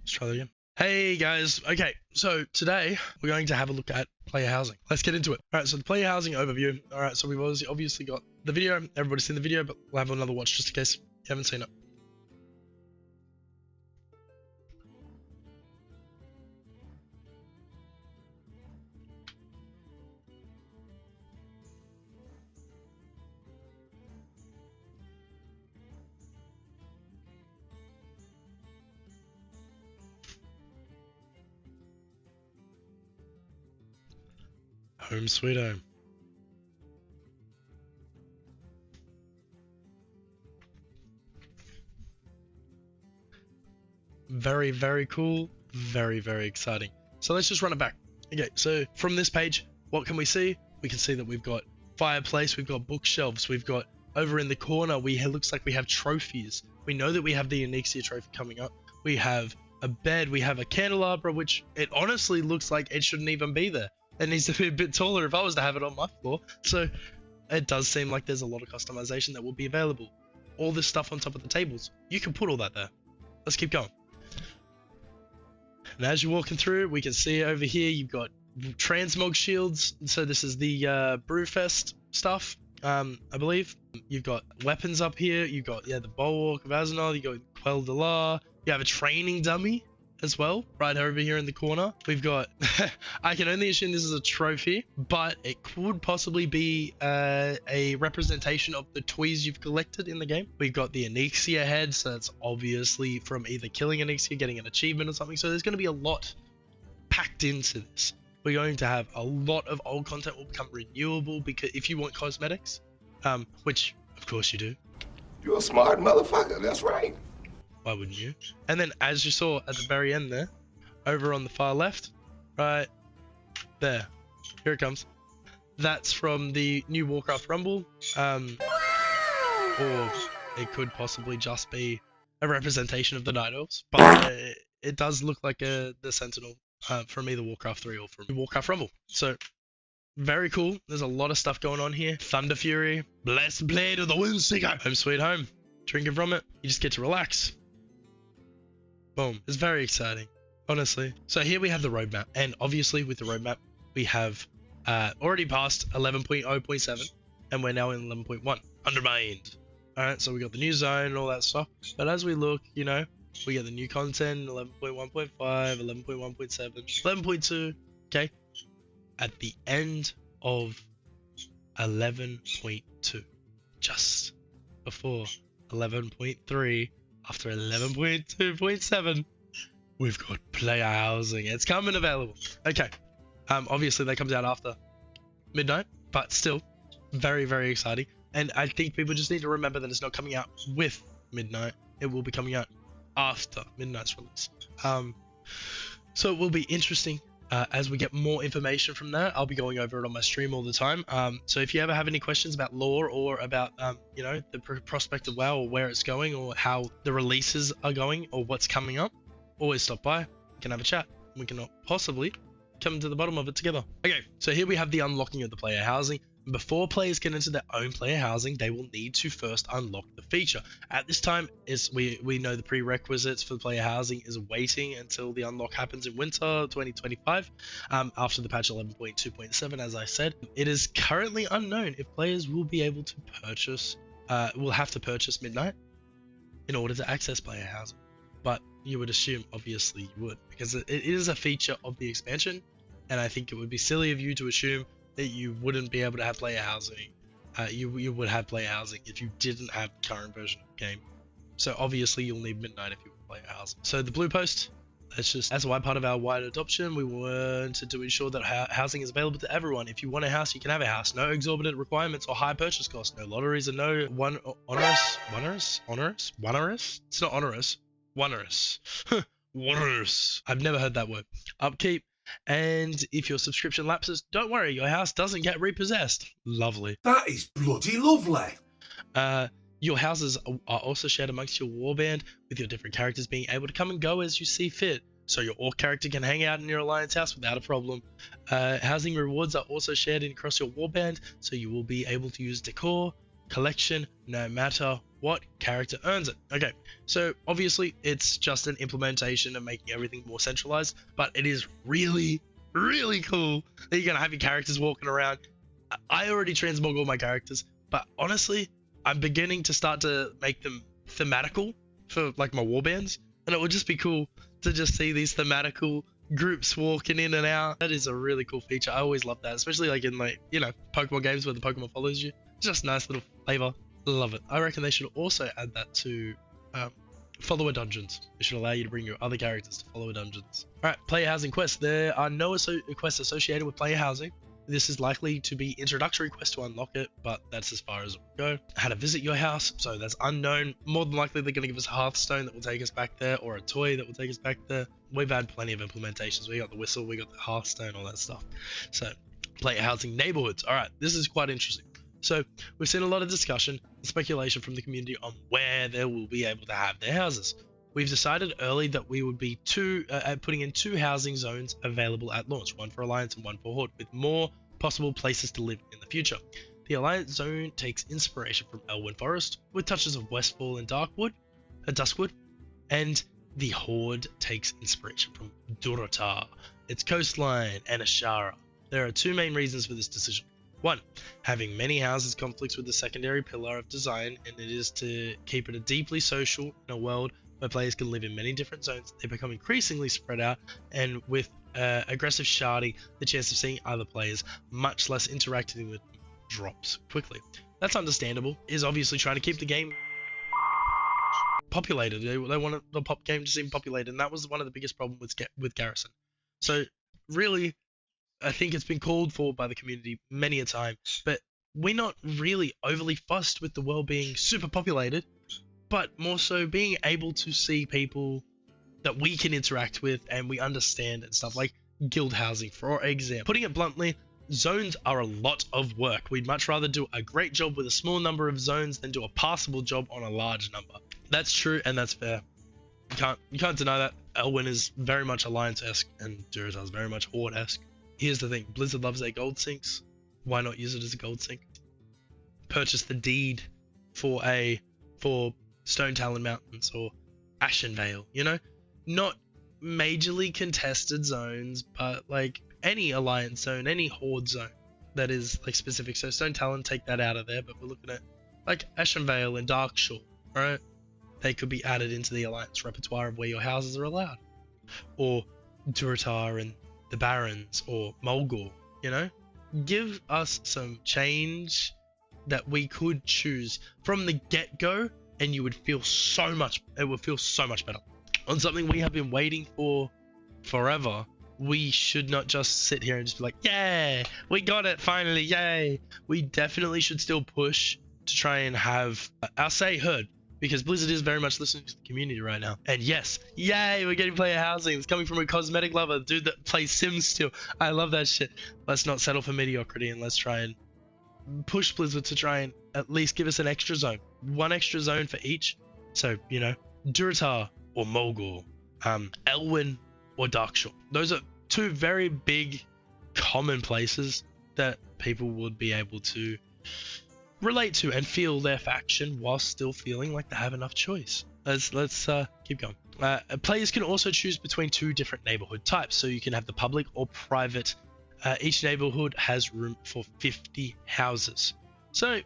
Let's try that again. Hey guys, okay, so today we're going to have a look at player housing. Let's get into it. Alright, so the player housing overview. Alright, so we've obviously got the video, everybody's seen the video, but we'll have another watch just in case you haven't seen it. Home sweet home. Very, very cool. Very, very exciting. So let's just run it back. Okay, so from this page, what can we see? We can see that we've got fireplace, we've got bookshelves, we've got over in the corner, looks like we have trophies. We know that we have the Onyxia trophy coming up. We have a bed, we have a candelabra, which it honestly looks like it shouldn't even be there. It needs to be a bit taller if I was to have it on my floor. So it does seem like there's a lot of customization that will be available. All this stuff on top of the tables, you can put all that there. Let's keep going. And as you're walking through, we can see over here, you've got transmog shields. So this is the Brewfest stuff, I believe. You've got weapons up here. You've got, the Bulwark of Azenroth. You've got Quell de La. You have a training dummy as well, right over here in the corner. We've got, I can only assume this is a trophy, but it could possibly be a representation of the toys you've collected in the game. We've got the Onyxia head, so that's obviously from either killing Onyxia, getting an achievement or something. So there's going to be a lot packed into this. We're going to have a lot of old content will become renewable, because if you want cosmetics, which of course you do. You're a smart motherfucker, that's right. Why wouldn't you? And then, as you saw at the very end there, over on the far left, right there, here it comes. That's from the new Warcraft Rumble, or it could possibly just be a representation of the Night Elves, but it does look like the Sentinel from either Warcraft 3 or from Warcraft Rumble. So, very cool. There's a lot of stuff going on here. Thunder Fury, Blessed Blade of the Windseeker, home sweet home. Drinking from it, you just get to relax. Boom. It's very exciting, honestly. So here we have the roadmap, and obviously with the roadmap, we have already passed 11.0.7, and we're now in 11.1, undermined. Alright, so we got the new zone and all that stuff, but as we look, we get the new content, 11.1.5, 11.1.7, 11.2, okay? At the end of 11.2, just before 11.3, after 11.2.7, we've got player housing. It's coming available. Okay. Obviously that comes out after midnight, but still very, very exciting. And I think people just need to remember that it's not coming out with midnight. It will be coming out after midnight's release. So it will be interesting. As we get more information from that, I'll be going over it on my stream all the time. So if you ever have any questions about lore or about, the prospect of WoW or where it's going or how the releases are going or what's coming up, always stop by. We can have a chat. We can possibly come to the bottom of it together. Okay, so here we have the unlocking of the player housing. Before players get into their own player housing, they will need to first unlock the feature. At this time, we know the prerequisites for the player housing is waiting until the unlock happens in winter 2025, after the patch 11.2.7, as I said. It is currently unknown if players will be able to purchase, will have to purchase Midnight in order to access player housing. But you would assume, obviously, you would, because it is a feature of the expansion, and I think it would be silly of you to assume that you wouldn't be able to have player housing. You would have player housing if you didn't have the current version of the game. So obviously you'll need Midnight if you want player housing. So the blue post, that's just as a part of our wide adoption, we wanted to ensure that housing is available to everyone. If you want a house, you can have a house. No exorbitant requirements or high purchase costs. No lotteries and no onerous? It's not onerous. Onerous. Onerous. I've never heard that word. Upkeep. And if your subscription lapses, don't worry, your house doesn't get repossessed. Lovely. That is bloody lovely. Your houses are also shared amongst your warband, with your different characters being able to come and go as you see fit. So your orc character can hang out in your alliance house without a problem. Housing rewards are also shared across your warband, so you will be able to use decor, collection no matter what character earns it. Okay, so obviously it's just an implementation of making everything more centralized, but it is really, really cool that you're gonna have your characters walking around. I already transmog all my characters, but honestly, I'm beginning to start to make them thematical for like my warbands, and it would just be cool to just see these thematical groups walking in and out. That is a really cool feature. I always love that, especially like in like, you know, Pokemon games where the Pokemon follows you. It's just a nice little flavor. Love it. I reckon they should also add that to follower dungeons. It should allow you to bring your other characters to follower dungeons. All right, player housing quests. There are no quests associated with player housing. This is likely to be introductory quests to unlock it, but that's as far as it will go. How to visit your house, so that's unknown. More than likely they're going to give us a Hearthstone that will take us back there, or a toy that will take us back there. We've had plenty of implementations. We got the whistle, we got the Hearthstone, all that stuff. So, player housing neighborhoods. All right, this is quite interesting. So, we've seen a lot of discussion and speculation from the community on where they will be able to have their houses. We've decided early that we would be putting in 2 housing zones available at launch, one for Alliance and one for Horde, with more possible places to live in the future. The Alliance zone takes inspiration from Elwyn Forest, with touches of Westfall and Duskwood, and the Horde takes inspiration from Durotar, its coastline, and Ashara. There are 2 main reasons for this decision. 1. Having many houses conflicts with the secondary pillar of design, and it is to keep it a deeply social in a world where players can live in many different zones. They become increasingly spread out, and with aggressive sharding, the chance of seeing other players much less interacting with them drops quickly. That's understandable. Is obviously trying to keep the game populated. They want the game to seem populated, and that was one of the biggest problems with Garrison. So really, I think it's been called for by the community many a time, but we're not really overly fussed with the world being super populated, but more so being able to see people that we can interact with and we understand and stuff, like guild housing, for example. Putting it bluntly, zones are a lot of work. We'd much rather do a great job with a small number of zones than do a passable job on a large number. That's true and that's fair. You can't deny that. Elwyn is very much Alliance-esque and Durotar is very much Horde-esque. Here's the thing, Blizzard loves their gold sinks. Why not use it as a gold sink? Purchase the deed for Stone Talon Mountains or Ashenvale, you know? Not majorly contested zones, but like any Alliance zone, any Horde zone that is like specific. So Stone Talon, take that out of there, but we're looking at like Ashenvale and Darkshore, right? They could be added into the Alliance repertoire of where your houses are allowed. Or Durotar and the Barrens, or Mulgore, you know? Give us some change that we could choose from the get-go, and it would feel so much better. On something we have been waiting for forever, we should not just sit here and just be like, yeah, we got it finally, yay. We definitely should still push to try and have our say heard, because Blizzard is very much listening to the community right now. And yes, yay, we're getting player housing. It's coming from a cosmetic lover, dude that plays Sims still. I love that shit. Let's not settle for mediocrity, and let's try and push Blizzard to try and at least give us an extra zone. 1 extra zone for each. So, you know, Durotar or Mulgore, Elwyn or Darkshore. Those are 2 very big common places that people would be able to relate to and feel their faction while still feeling like they have enough choice. Let's keep going. Players can also choose between 2 different neighborhood types, so you can have the public or private. Each neighborhood has room for 50 houses. So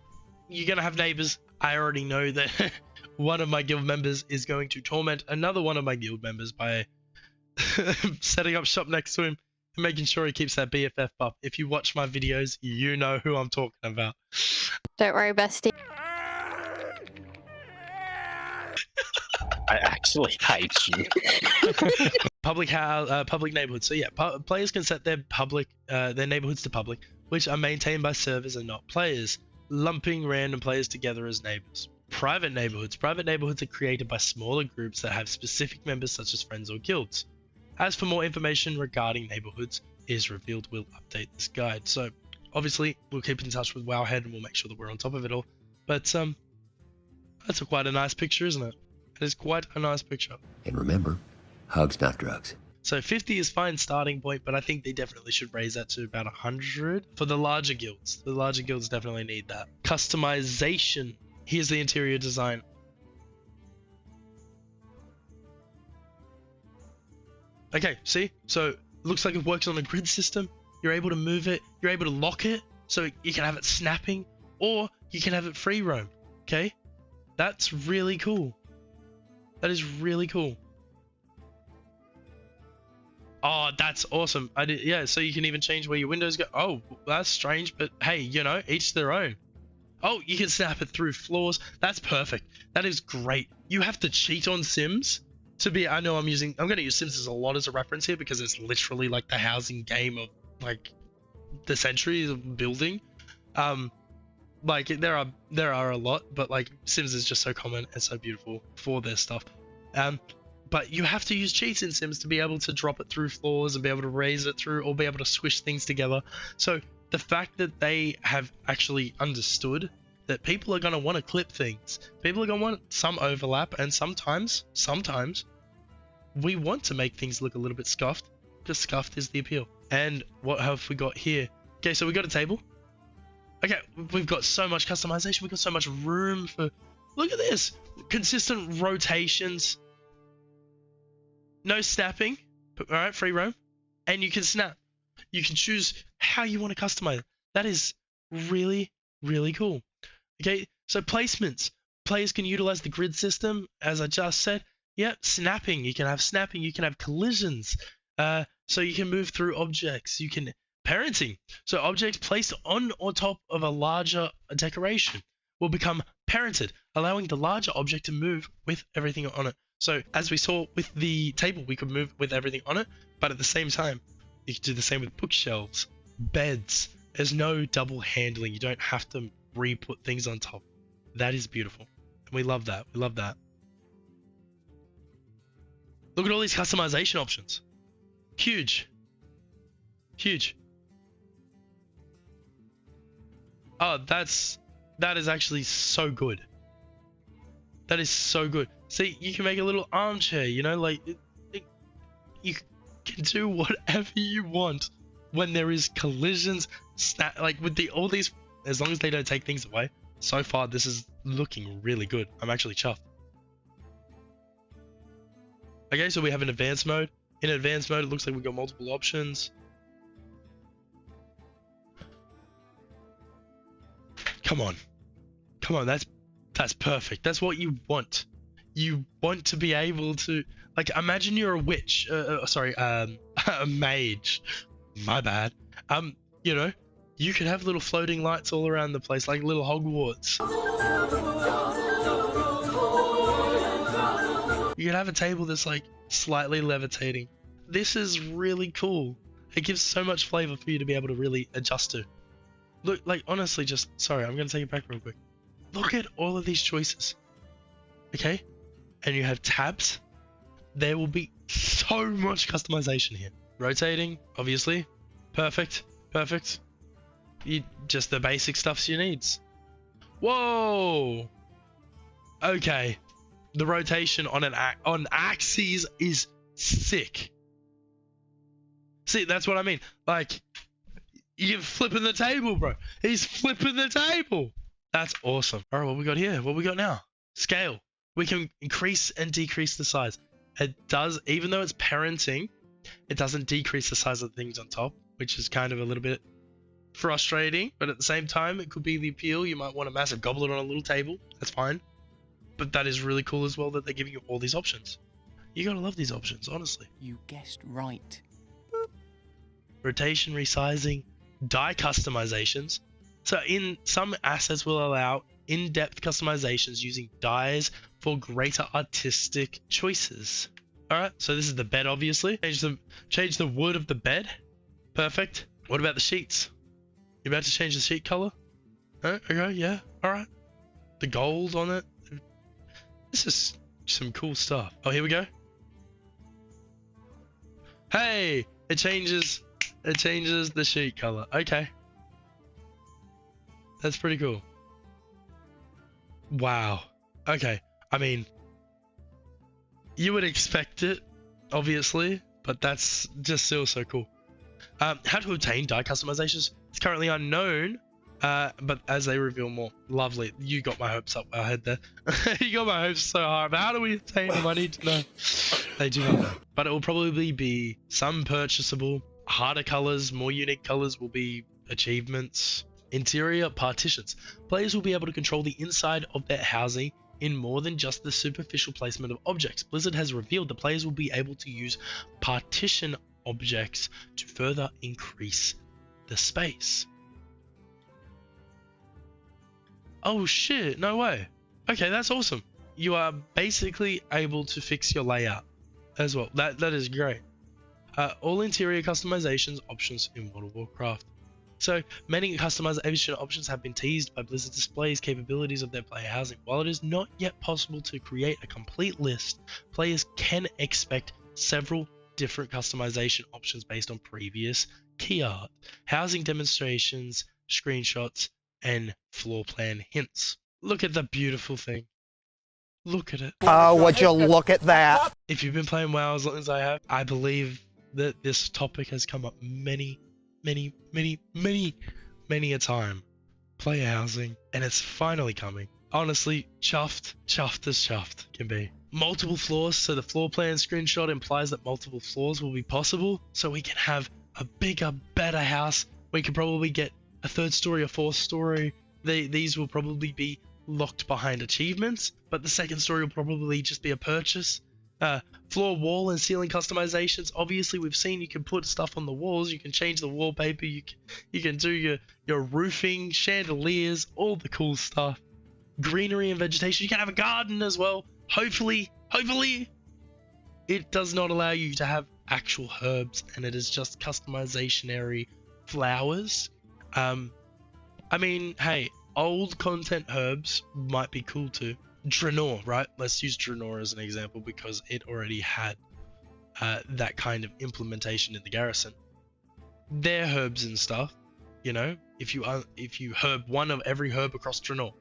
you're gonna have neighbors. I already know that one of my guild members is going to torment another one of my guild members by setting up shop next to him and making sure he keeps that BFF up. If you watch my videos, you know who I'm talking about. Don't worry, bestie. I actually hate you. Public neighborhoods. So yeah, players can set their neighborhoods to public, which are maintained by servers and not players, lumping random players together as neighbors. Private neighborhoods. Private neighborhoods are created by smaller groups that have specific members such as friends or guilds. As for more information regarding neighborhoods is revealed, we'll update this guide. So obviously we'll keep in touch with Wowhead and we'll make sure that we're on top of it all. But that's quite a nice picture, isn't it? It is quite a nice picture. And remember, hugs not drugs. So 50 is fine starting point, but I think they definitely should raise that to about 100 for the larger guilds. The larger guilds definitely need that. Customization. Here's the interior design. Okay, see? So looks like it works on a grid system. You're able to move it. You're able to lock it. So you can have it snapping, or you can have it free roam. Okay? That's really cool. That is really cool. Oh, that's awesome. Yeah, so you can even change where your windows go. Oh, that's strange, but hey, you know, each their own. Oh, you can snap it through floors. That's perfect. That is great. You have to cheat on Sims to be, I know I'm going to use Sims as a lot as a reference here because it's literally like the housing game of like the centuries of building. Like there are a lot, but like Sims is just so common and so beautiful for their stuff. But you have to use cheats in Sims to be able to drop it through floors and be able to raise it through, or be able to squish things together. So the fact that they have actually understood that people are going to want to clip things, people are going to want some overlap, and sometimes we want to make things look a little bit scuffed, because scuffed is the appeal. And what have we got here? Okay, so we got a table. Okay, we've got so much customization. We've got so much room for... Look at this. Consistent rotations. No snapping. All right, free roam. And you can snap. You can choose how you want to customize it. That is really, really cool. Okay, so placements. Players can utilize the grid system, as I just said. Yep, snapping. You can have snapping. You can have collisions. So you can move through objects. You can... Parenting. So objects placed on or top of a larger decoration will become parented, allowing the larger object to move with everything on it. So as we saw with the table, we could move with everything on it, but at the same time, you can do the same with bookshelves, beds. There's no double handling. You don't have to re-put things on top. That is beautiful. And we love that. We love that. Look at all these customization options. Huge. Huge. Oh, that is actually so good. That is so good. See, you can make a little armchair, you know, like you can do whatever you want when there is collisions, like with all these, as long as they don't take things away. So far, this is looking really good. I'm actually chuffed. Okay, so we have an advanced mode. In advanced mode, it looks like we've got multiple options. Come on, that's perfect. That's what you want. You want to be able to, like, imagine you're a witch, a mage, my bad. You know, you could have little floating lights all around the place, like little Hogwarts. You could have a table that's like slightly levitating. This is really cool. It gives so much flavor for you to be able to really adjust to. Look, like, honestly, sorry, I'm going to take it back real quick. Look at all of these choices. Okay? And you have tabs. There will be so much customization here. Rotating, obviously. Perfect. Perfect. Just the basic stuff you need. Whoa! Okay. The rotation on axes is sick. See, that's what I mean. Like... You're flipping the table, bro. He's flipping the table. That's awesome. All right, what we got here? What we got now? Scale. We can increase and decrease the size. It does, even though it's parenting, it doesn't decrease the size of the things on top, which is kind of a little bit frustrating. But at the same time, it could be the appeal. You might want a massive goblet on a little table. That's fine. But that is really cool as well that they're giving you all these options. You gotta love these options, honestly. You guessed right. Rotation, resizing. Die customizations. So in some assets will allow in-depth customizations using dies for greater artistic choices. Alright, so this is the bed, obviously. Change the wood of the bed. Perfect. What about the sheets? You about to change the sheet color? Oh, okay, yeah, alright. The gold on it. This is some cool stuff. Oh, here we go. Hey, it changes the sheet color. Okay. That's pretty cool. Wow. Okay. I mean, you would expect it, obviously, but that's just still so cool. How to obtain die customizations? It's currently unknown, but as they reveal more, lovely. You got my hopes up ahead there. You got my hopes so high. But how do we obtain them? I need to know. They do not know. But it will probably be some purchasable, harder colors, more unique colors will be achievements. Interior partitions. Players will be able to control the inside of their housing in more than just the superficial placement of objects. Blizzard has revealed that players will be able to use partition objects to further increase the space. Oh shit, no way. Okay, that's awesome. You are basically able to fix your layout as well. That is great. All interior customizations options in World of Warcraft. So many customization options have been teased by Blizzard displays capabilities of their player housing. While it is not yet possible to create a complete list, players can expect several different customization options based on previous key art, housing demonstrations, screenshots, and floor plan hints. Look at the beautiful thing. Look at it. Oh, would you look at that? If you've been playing WoW as long as I have, I believe that this topic has come up many a time. Player housing, and it's finally coming. Honestly, chuffed as chuffed can be. Multiple floors, so the floor plan screenshot implies that multiple floors will be possible, so we can have a bigger, better house. We can probably get a 3rd story or 4th story. These will probably be locked behind achievements, but the 2nd story will probably just be a purchase. Floor, wall, and ceiling customizations. Obviously, we've seen you can put stuff on the walls. You can change the wallpaper. You can do your roofing, chandeliers, all the cool stuff. Greenery and vegetation. You can have a garden as well. Hopefully, it does not allow you to have actual herbs, and it is just customization-ary flowers. I mean, hey, old content herbs might be cool too. Draenor, right? Let's use Draenor as an example because it already had that kind of implementation in the garrison. Their herbs and stuff, you know, if you herb one of every herb across Draenor,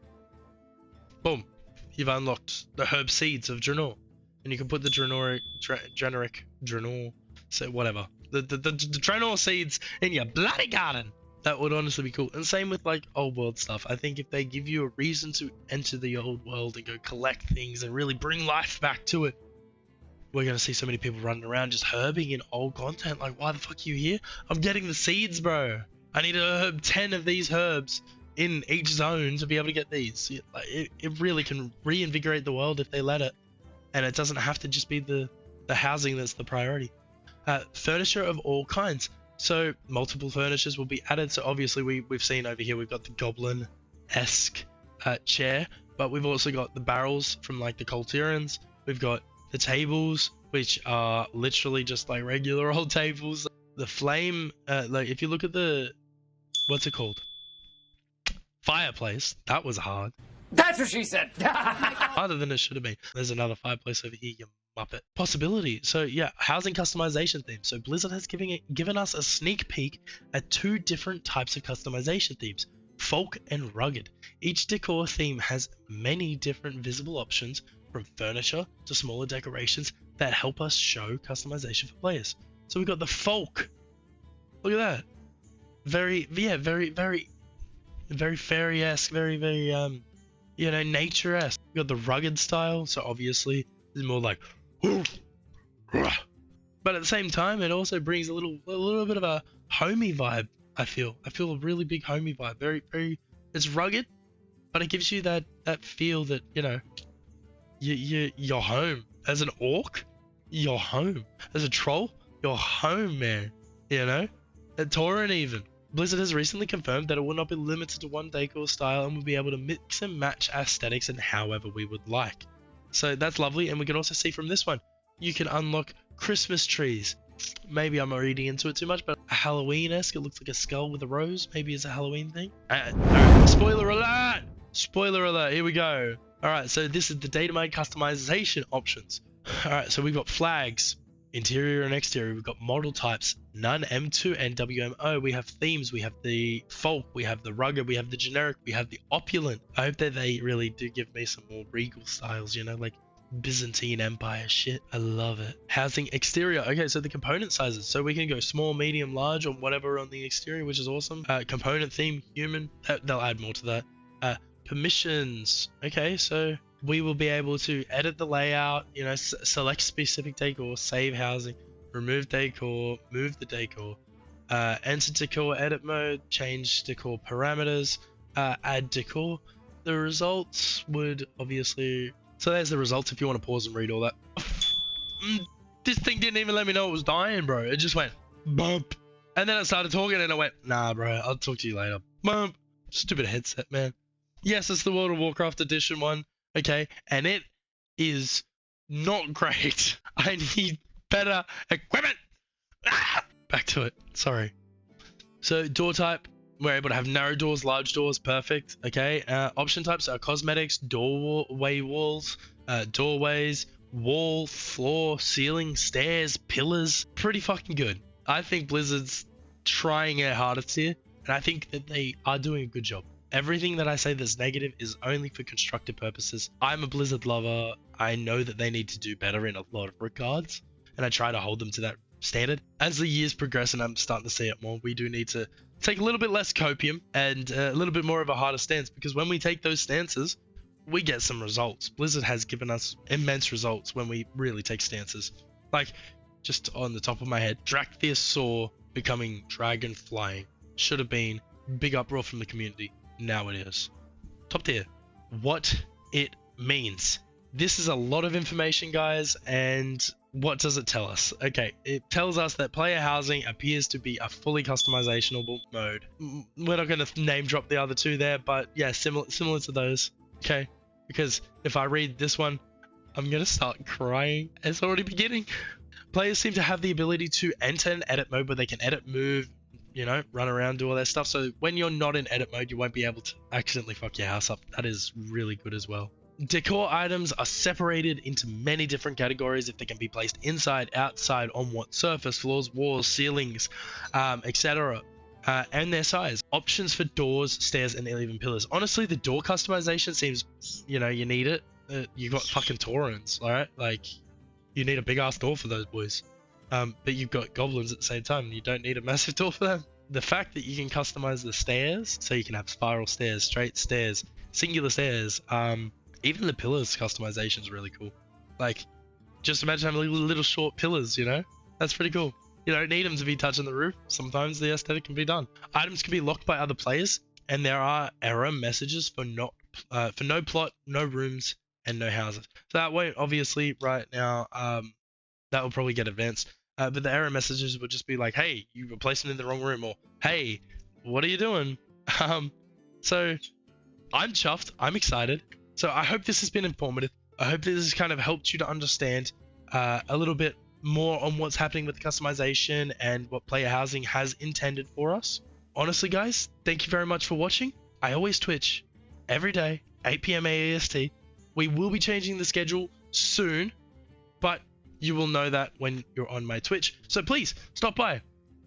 boom, you've unlocked the herb seeds of Draenor, and you can put the Draenor, so whatever, the Draenor seeds in your bloody garden. That would honestly be cool. And same with like old world stuff. I think if they give you a reason to enter the old world and go collect things and really bring life back to it, we're going to see so many people running around just herbing in old content. Like, why the fuck are you here? I'm getting the seeds, bro. I need to herb 10 of these herbs in each zone to be able to get these. It really can reinvigorate the world if they let it. And it doesn't have to just be the housing that's the priority. Furniture of all kinds. So multiple furnitures will be added. So obviously we've seen over here, we've got the goblin-esque chair, but we've also got the barrels from like the Colterians. We've got the tables, which are literally just like regular old tables. The flame, like if you look at the, what's it called? Fireplace. That was hard. That's what she said. Harder than it should have been. There's another fireplace over here, you muppet. Possibility. So yeah, housing customization theme. So Blizzard has given us a sneak peek at 2 different types of customization themes, folk and rugged. Each decor theme has many different visible options, from furniture to smaller decorations, that help us show customization for players. So we've got the folk. Look at that. Very fairy-esque, very you know, nature-esque. We've got the rugged style, so obviously it's more like, but at the same time, it also brings a little bit of a homey vibe. I feel a really big homey vibe. Very, it's rugged, but it gives you that feel that, you know, you're home. As an orc, you're home. As a troll, you're home, man. You know, a Tauren even. Blizzard has recently confirmed that it will not be limited to one decor style and will be able to mix and match aesthetics and however we would like. So that's lovely. And we can also see from this one, you can unlock Christmas trees. Maybe I'm not reading into it too much, but a Halloween-esque. It looks like a skull with a rose. Maybe it's a Halloween thing. Alright, spoiler alert! Spoiler alert, here we go. Alright, so this is the data mine customization options. Alright, so we've got flags, interior and exterior. We've got model types, none, M2 and WMO. We have themes, we have the folk, we have the rugged, we have the generic, we have the opulent. I hope that they really do give me some more regal styles, you know, like Byzantine Empire shit. I love it. Housing exterior. Okay, so the component sizes. So we can go small, medium, large, or whatever on the exterior, which is awesome. Component theme, human. They'll add more to that. Permissions. Okay, so we will be able to edit the layout, you know, select specific decor, save housing, remove decor, move the decor, enter decor edit mode, change decor parameters, add decor. The results would obviously... So there's the results if you want to pause and read all that. This thing didn't even let me know it was dying, bro. It just went bump. And then it started talking and I went, nah, bro, I'll talk to you later. Bump. Stupid headset, man. Yes, it's the World of Warcraft edition one. Okay. And it is not great. I need better equipment. Back to it. Sorry. So door type. We're able to have narrow doors, large doors, perfect. Okay, option types are cosmetics, doorway walls, doorways, wall, floor, ceiling, stairs, pillars. Pretty fucking good. I think Blizzard's trying their hardest here, and I think that they are doing a good job. Everything that I say that's negative is only for constructive purposes. I'm a Blizzard lover. I know that they need to do better in a lot of regards, and I try to hold them to that standard. As the years progress and I'm starting to see it more, we do need to take a little bit less copium and a little bit more of a harder stance, because when we take those stances, we get some results. Blizzard has given us immense results when we really take stances. Like, just on the top of my head, Drakthir becoming dragon flying should have been big uproar from the community. Now it is. Top tier. What it means. This is a lot of information, guys, and what does it tell us? Okay, it tells us that player housing appears to be a fully customizable mode. We're not going to name drop the other two there, but yeah, similar to those. Okay, because if I read this one, I'm going to start crying. It's already beginning. Players seem to have the ability to enter an edit mode where they can edit, move, you know, run around, do all that stuff. So when you're not in edit mode, you won't be able to accidentally fuck your house up. That is really good as well. Decor items are separated into many different categories if they can be placed inside, outside, on what surface, floors, walls, ceilings, etc. And their size. Options for doors, stairs, and even pillars. Honestly, the door customization seems, you know, you need it. You got fucking Taurens, alright? Like, you need a big ass door for those boys. But you've got goblins at the same time. You don't need a massive door for them. The fact that you can customize the stairs, so you can have spiral stairs, straight stairs, singular stairs, even the pillars customization is really cool. Like, just imagine having little short pillars, you know? That's pretty cool. You don't need them to be touching the roof. Sometimes the aesthetic can be done. Items can be locked by other players, and there are error messages for no plot, no rooms, and no houses. So that won't obviously right now, that will probably get advanced. But the error messages would just be like, hey, you were placed in the wrong room, or hey, what are you doing? So I'm chuffed. I'm excited. So I hope this has been informative. I hope this has kind of helped you to understand a little bit more on what's happening with the customization and what player housing has intended for us. Honestly, guys, thank you very much for watching. I always Twitch every day, 8 PM AEST. We will be changing the schedule soon, but you will know that when you're on my Twitch. So please stop by.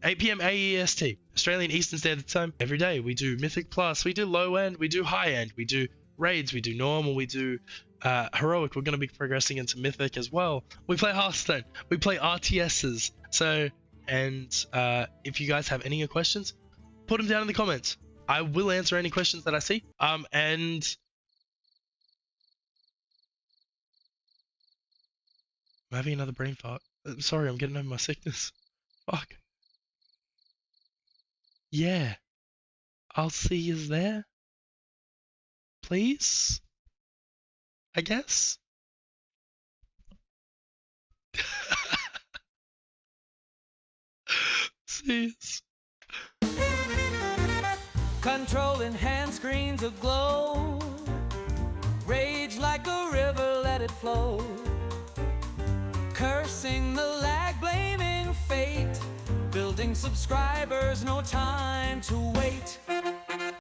8 PM AEST, Australian Eastern Standard Time. Every day we do Mythic Plus, we do low end, we do high end, we do raids, we do normal, we do heroic. We're going to be progressing into mythic as well. We play Hearthstone, we play RTSs. So, and if you guys have any questions, put them down in the comments. I will answer any questions that I see. And I'm having another brain fart. I'm sorry, I'm getting over my sickness. Fuck. Yeah, I'll see you there. Please? I guess? See you. Controlling hand screens aglow. Rage like a river, let it flow. Cursing the lag, blaming fate. Building subscribers, no time to wait.